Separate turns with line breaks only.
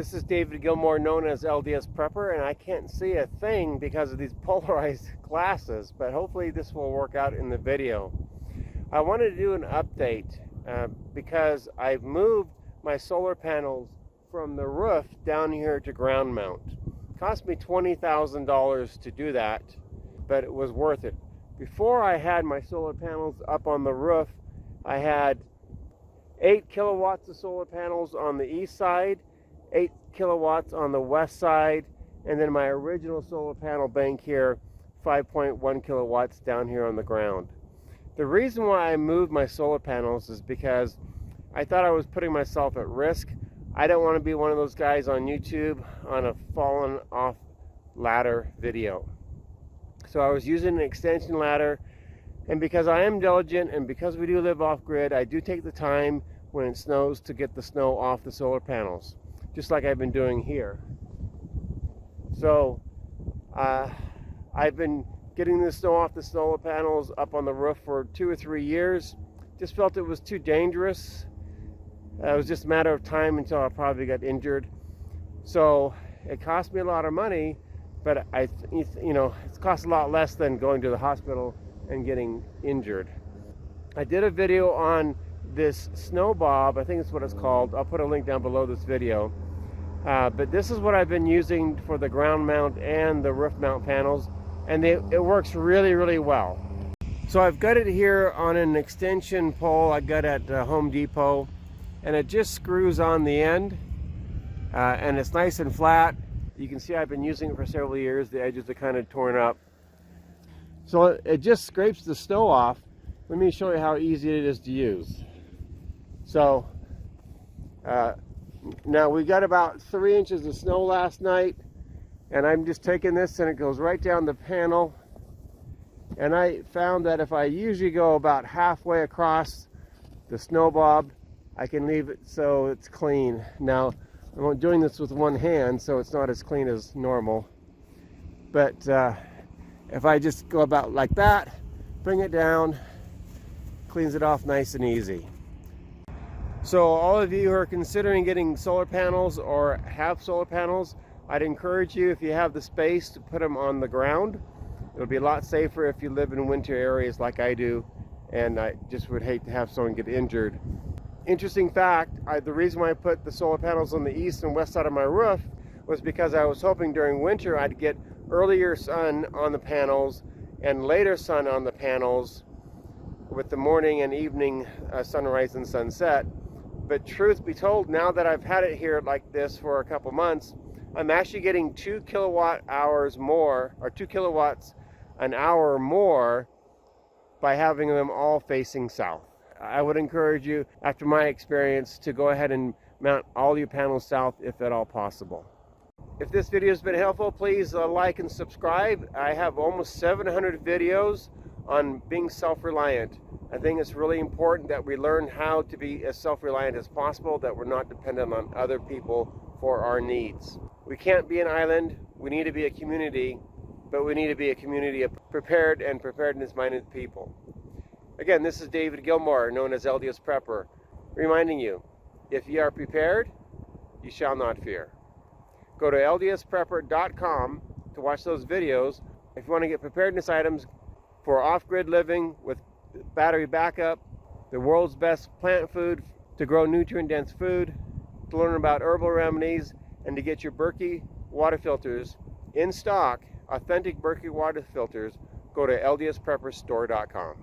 This is David Gilmore, known as LDS Prepper, and I can't see a thing because of these polarized glasses, but hopefully this will work out in the video. I wanted to do an update because I've moved my solar panels from the roof down here to ground mount. It cost me $20,000 to do that, but it was worth it. Before I had my solar panels up on the roof, I had 8 kilowatts of solar panels on the east side, 8 kilowatts on the west side, and then my original solar panel bank here, 5.1 kilowatts down here on the ground. The reason why I moved my solar panels is because I thought I was putting myself at risk. I don't want to be one of those guys on YouTube on a fallen off ladder video. So I was using an extension ladder, and because I am diligent and because we do live off grid, I do take the time when it snows to get the snow off the solar panels, just like I've been doing here. So I've been getting the snow off the solar panels up on the roof for 2 or 3 years. Just felt it was too dangerous. It was just a matter of time until I probably got injured. So it cost me a lot of money, but it's cost a lot less than going to the hospital and getting injured. I did a video on this snow bob, I think that's what it's called. I'll put a link down below this video. But this is what I've been using for the ground mount and the roof mount panels, and it works really, really well. So I've got it here on an extension pole I got at Home Depot, and it just screws on the end, and it's nice and flat. You can see I've been using it for several years. The edges are kind of torn up. So it just scrapes the snow off. Let me show you how easy it is to use. So now we got about 3 inches of snow last night, and I'm just taking this and it goes right down the panel. And I found that if I usually go about halfway across the snow bob, I can leave it so it's clean. Now I'm doing this with one hand, so it's not as clean as normal. But if I just go about like that, bring it down, cleans it off nice and easy. So all of you who are considering getting solar panels or have solar panels, I'd encourage you, if you have the space, to put them on the ground. It'll be a lot safer if you live in winter areas like I do, and I just would hate to have someone get injured. Interesting fact, the reason why I put the solar panels on the east and west side of my roof was because I was hoping during winter I'd get earlier sun on the panels and later sun on the panels with the morning and evening sunrise and sunset. But truth be told, now that I've had it here like this for a couple months, I'm actually getting 2 kilowatt hours more, or 2 kilowatts an hour more, by having them all facing south. I would encourage you, after my experience, to go ahead and mount all your panels south if at all possible. If this video has been helpful, please like and subscribe. I have almost 700 videos on being self-reliant. I think it's really important that we learn how to be as self-reliant as possible, that we're not dependent on other people for our needs. We can't be an island. We need to be a community, but we need to be a community of prepared and preparedness-minded people. Again, this is David Gilmore, known as LDS Prepper, reminding you, if ye are prepared, ye shall not fear. Go to ldsprepper.com to watch those videos. If you want to get preparedness items for off-grid living with battery backup, the world's best plant food to grow nutrient-dense food, to learn about herbal remedies, and to get your Berkey water filters in stock, authentic Berkey water filters, go to ldsprepperstore.com.